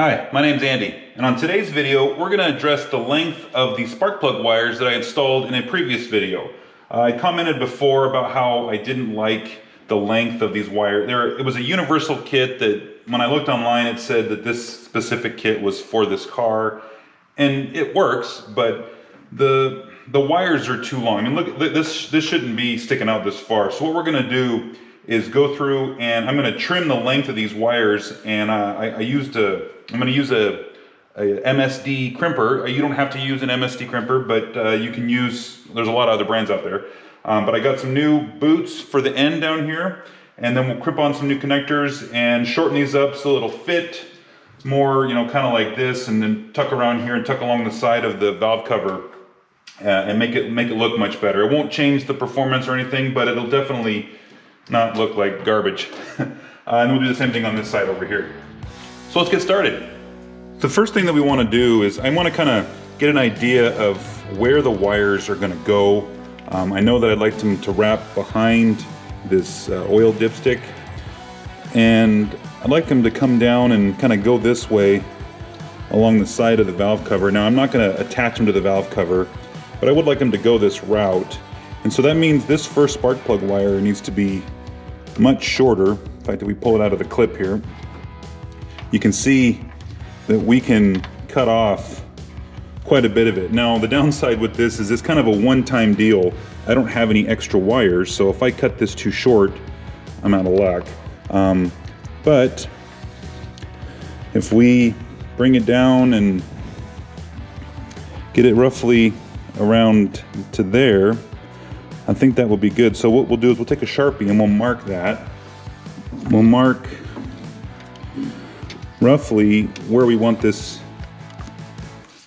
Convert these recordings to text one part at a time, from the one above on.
Hi, my name's Andy, and on today's video, we're going to address the length of the spark plug wires that I installed in a previous video. I commented before about how I didn't like the length of these wires. It was a universal kit that, when I looked online, it said that this specific kit was for this car, and it works, but the wires are too long. I mean, look, this shouldn't be sticking out this far. So what we're going to do is go through and I'm going to trim the length of these wires, and I'm going to use a MSD crimper. You don't have to use an MSD crimper, but you can use, there's a lot of other brands out there. But I got some new boots for the end down here, and then we'll crimp on some new connectors and shorten these up so it'll fit more, you know, kind of like this, and then tuck around here and tuck along the side of the valve cover and make it look much better. It won't change the performance or anything, but it'll definitely not look like garbage. And we'll do the same thing on this side over here. So let's get started. The first thing that we want to do is I want to kind of get an idea of where the wires are going to go. I know that I'd like them to wrap behind this oil dipstick, and I'd like them to come down and kind of go this way along the side of the valve cover. Now, I'm not going to attach them to the valve cover, but I would like them to go this route. And so that means this first spark plug wire needs to be much shorter. In fact, if we pull it out of the clip here, you can see that we can cut off quite a bit of it. Now, the downside with this is it's kind of a one-time deal. I don't have any extra wires, so if I cut this too short, I'm out of luck. But if we bring it down and get it roughly around to there, I think that will be good. So what we'll do is we'll take a Sharpie and we'll mark that. We'll mark roughly where we want this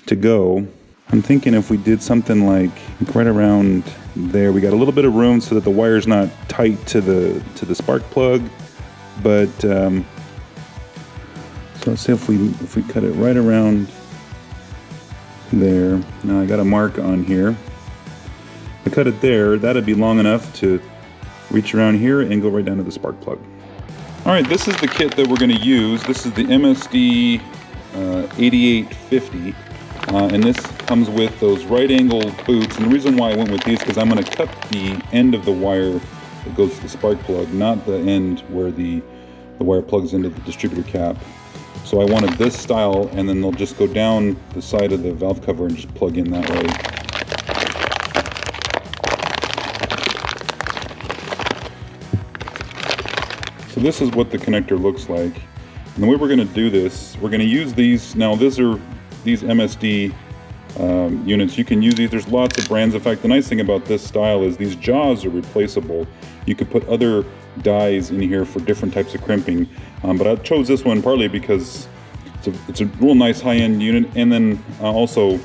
to go. I'm thinking if we did something like right around there, we got a little bit of room so that the wire's not tight to the spark plug. But so let's say if we cut it right around there. Now I got a mark on here. If I cut it there, that'd be long enough to reach around here and go right down to the spark plug. All right, this is the kit that we're going to use. This is the MSD 8850, and this comes with those right angle boots. And the reason why I went with these, because I'm going to cut the end of the wire that goes to the spark plug, not the end where the wire plugs into the distributor cap. So I wanted this style, and then they'll just go down the side of the valve cover and just plug in that way. So this is what the connector looks like. And the way we're going to do this, we're going to use these. Now these are these MSD units. You can use these. There's lots of brands. In fact, the nice thing about this style is these jaws are replaceable. You could put other dies in here for different types of crimping. But I chose this one partly because it's a real nice high-end unit. And then also,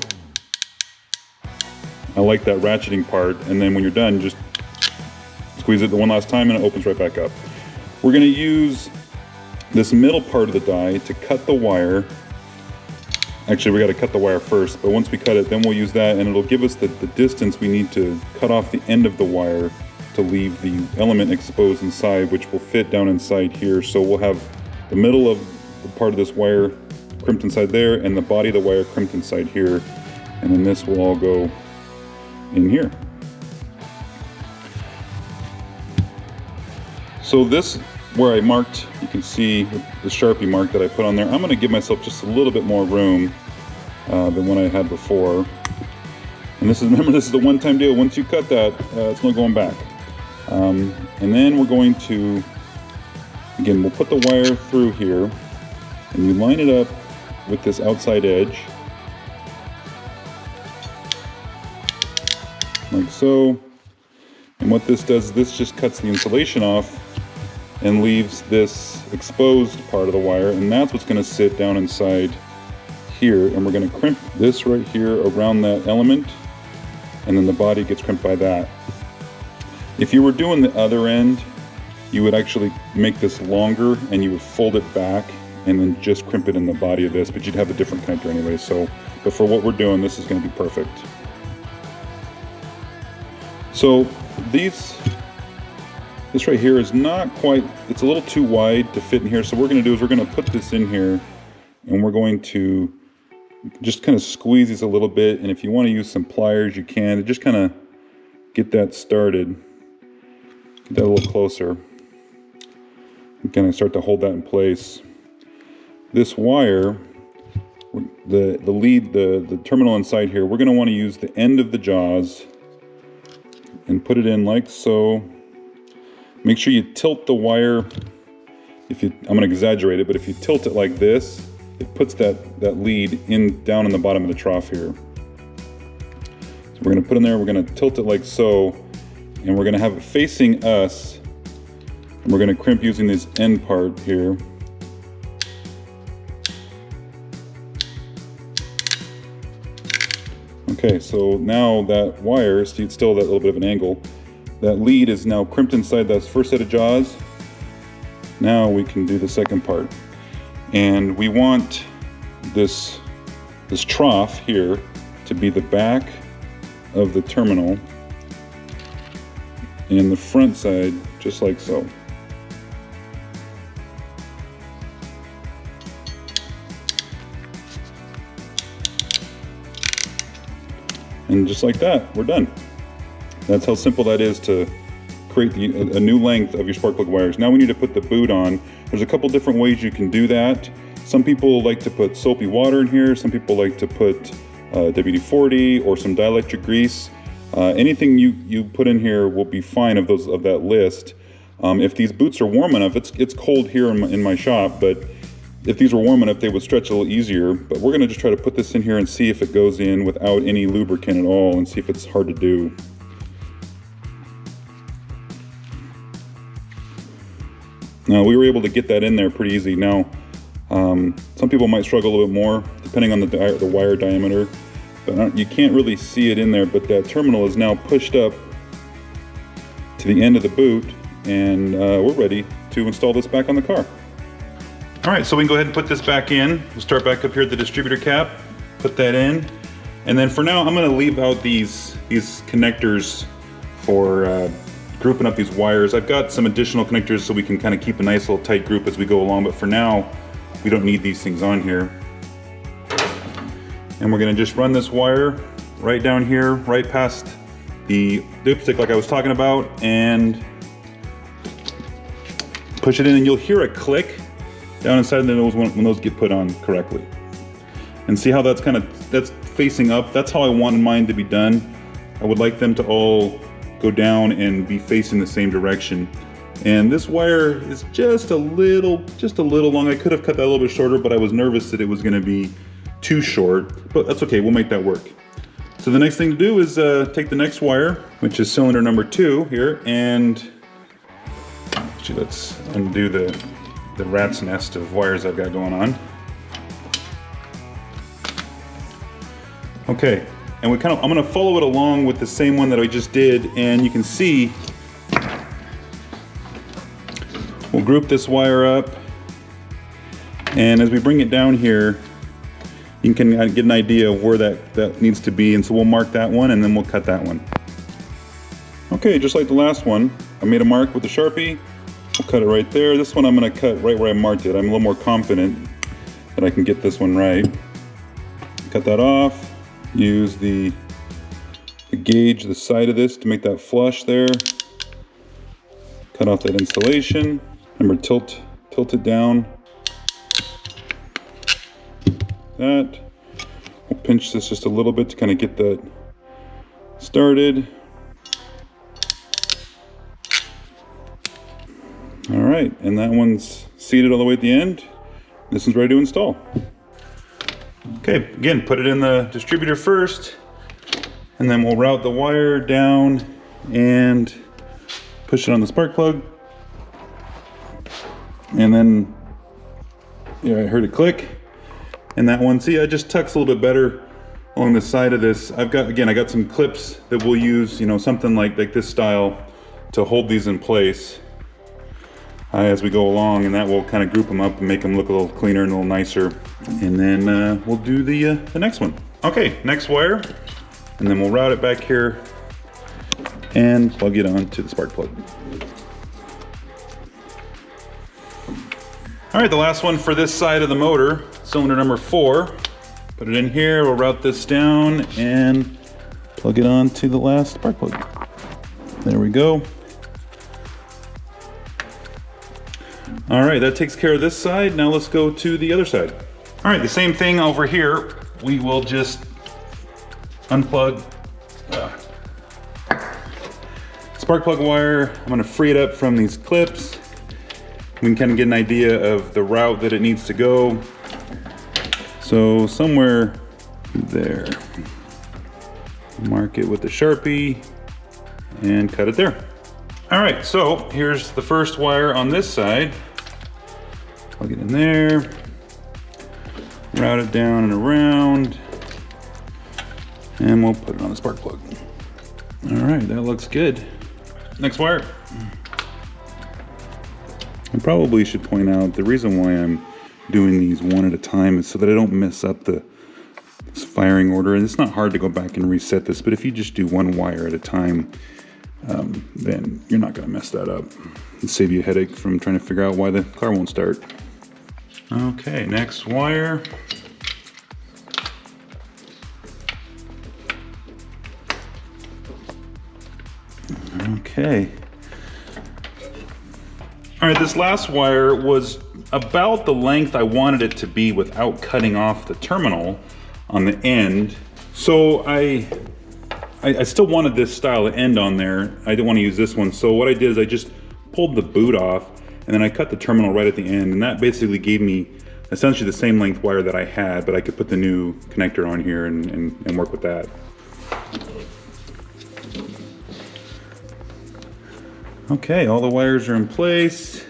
I like that ratcheting part. And then when you're done, just squeeze it the one last time and it opens right back up. We're going to use this middle part of the die to cut the wire. Actually, we got to cut the wire first, but once we cut it, then we'll use that, and it'll give us the distance we need to cut off the end of the wire to leave the element exposed inside, which will fit down inside here. So we'll have the middle of the part of this wire crimped inside there, and the body of the wire crimped inside here, and then this will all go in here. So this, where I marked, you can see the Sharpie mark that I put on there. I'm going to give myself just a little bit more room than what I had before. And this is, remember, this is the one-time deal. Once you cut that, it's not going back. And then we're going to, again, we'll put the wire through here, and you line it up with this outside edge, like so. And what this does, this just cuts the insulation off and leaves this exposed part of the wire, and that's what's going to sit down inside here. And we're going to crimp this right here around that element, and then the body gets crimped by that. If you were doing the other end, you would actually make this longer and you would fold it back and then just crimp it in the body of this, but you'd have a different connector anyway. So, but for what we're doing, this is going to be perfect. So this right here is not quite, it's a little too wide to fit in here. So what we're going to do is we're going to put this in here and we're going to just kind of squeeze these a little bit, and if you want to use some pliers you can to just kind of get that started. Get that a little closer. And kind of start to hold that in place. This wire, the lead, the terminal inside here, we're going to want to use the end of the jaws and put it in like so. Make sure you tilt the wire. I'm going to exaggerate it, but if you tilt it like this, it puts that lead down in the bottom of the trough here. So we're going to put in there, we're going to tilt it like so, and we're going to have it facing us, and we're going to crimp using this end part here. Okay, so now that wire, see it's still that little bit of an angle, that lead is now crimped inside that first set of jaws. Now we can do the second part. And we want this trough here to be the back of the terminal and the front side, just like so. And just like that, we're done. That's how simple that is to create a new length of your spark plug wires. Now we need to put the boot on. There's a couple different ways you can do that. Some people like to put soapy water in here. Some people like to put WD-40 or some dielectric grease. Anything you put in here will be fine of that list. If these boots are warm enough, it's cold here in my shop, but if these were warm enough, they would stretch a little easier. But we're gonna just try to put this in here and see if it goes in without any lubricant at all and see if it's hard to do. Now, we were able to get that in there pretty easy. Now, some people might struggle a little bit more, depending on the wire diameter. But you can't really see it in there, but that terminal is now pushed up to the end of the boot, and we're ready to install this back on the car. All right, so we can go ahead and put this back in. We'll start back up here at the distributor cap, put that in. And then for now, I'm gonna leave out these connectors for grouping up these wires. I've got some additional connectors so we can kind of keep a nice little tight group as we go along, but for now, we don't need these things on here. And we're gonna just run this wire right down here, right past the dipstick like I was talking about, and push it in, and you'll hear a click down inside the nose when those get put on correctly. And see how that's facing up? That's how I wanted mine to be done. I would like them to all go down and be facing the same direction. And this wire is just a little long. I could have cut that a little bit shorter, but I was nervous that it was gonna be too short, but that's okay, we'll make that work. So the next thing to do is take the next wire, which is cylinder number 2 here, and actually let's undo the rat's nest of wires I've got going on. Okay, and I'm gonna follow it along with the same one that I just did, and you can see we'll group this wire up, and as we bring it down here, you can get an idea of where that needs to be, and so we'll mark that one and then we'll cut that one. Okay, just like the last one, I made a mark with the Sharpie. We'll cut it right there. This one I'm gonna cut right where I marked it. I'm a little more confident that I can get this one right. Cut that off. Use the gauge, the side of this to make that flush there. Cut off that insulation. Remember, tilt it down. That. We'll pinch this just a little bit to kind of get that started. All right, and that one's seated all the way at the end. This one's ready to install. Okay, again, put it in the distributor first, and then we'll route the wire down and push it on the spark plug. And then, yeah, I heard it click. And that one, see, it just tucks a little bit better along the side of this. I got some clips that we'll use, something like this style to hold these in place as we go along, and that will kind of group them up and make them look a little cleaner and a little nicer. And then we'll do the next one. Okay, next wire, and then we'll route it back here and plug it on to the spark plug. All right, the last one for this side of the motor. cylinder number 4. Put it in here, we'll route this down and plug it on to the last spark plug. There we go. All right, that takes care of this side. Now let's go to the other side. All right, the same thing over here. We will just unplug spark plug wire. I'm gonna free it up from these clips. We can kind of get an idea of the route that it needs to go. So somewhere there. Mark it with the Sharpie and cut it there. All right, so here's the first wire on this side. Plug it in there, route it down and around, and we'll put it on the spark plug. All right, that looks good. Next wire. I probably should point out the reason why I'm doing these one at a time is so that I don't mess up this firing order. And it's not hard to go back and reset this, but if you just do one wire at a time, then you're not going to mess that up. It'll save you a headache from trying to figure out why the car won't start. Okay, next wire. Okay. All right, this last wire was about the length I wanted it to be without cutting off the terminal on the end. So I still wanted this style to end on there. I didn't want to use this one. So what I did is I just pulled the boot off and then I cut the terminal right at the end. And that basically gave me essentially the same length wire that I had, but I could put the new connector on here and work with that. Okay, all the wires are in place.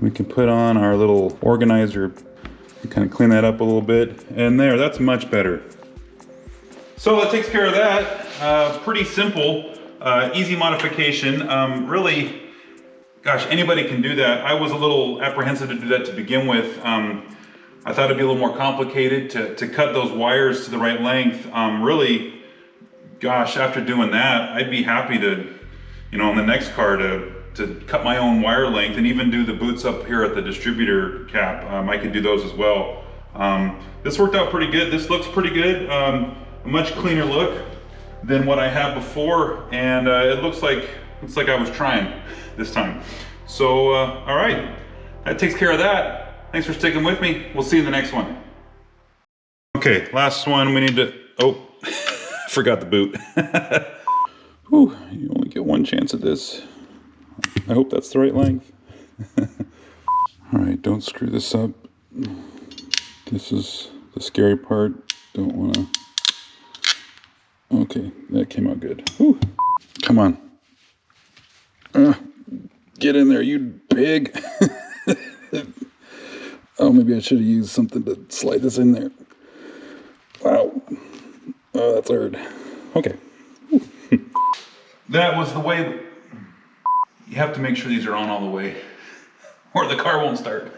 We can put on our little organizer and kind of clean that up a little bit. And there, that's much better. So that takes care of that. Pretty simple, easy modification. Really, gosh, anybody can do that. I was a little apprehensive to do that to begin with. I thought it'd be a little more complicated to cut those wires to the right length. Really, gosh, after doing that, I'd be happy to, on the next car to cut my own wire length and even do the boots up here at the distributor cap. I could do those as well. This worked out pretty good. This looks pretty good. A much cleaner look than what I had before, and it looks like I was trying this time. So, all right, that takes care of that. Thanks for sticking with me. We'll see you in the next one. Okay, last one. We need to, forgot the boot. Whew, you only get one chance at this. I hope that's the right length. All right, don't screw this up. This is the scary part. Don't want to. Okay, that came out good. Whew. Come on. Get in there, you pig. Oh, maybe I should have used something to slide this in there. Wow. Oh, that's hard. Okay. That was the way. You have to make sure these are on all the way, or the car won't start.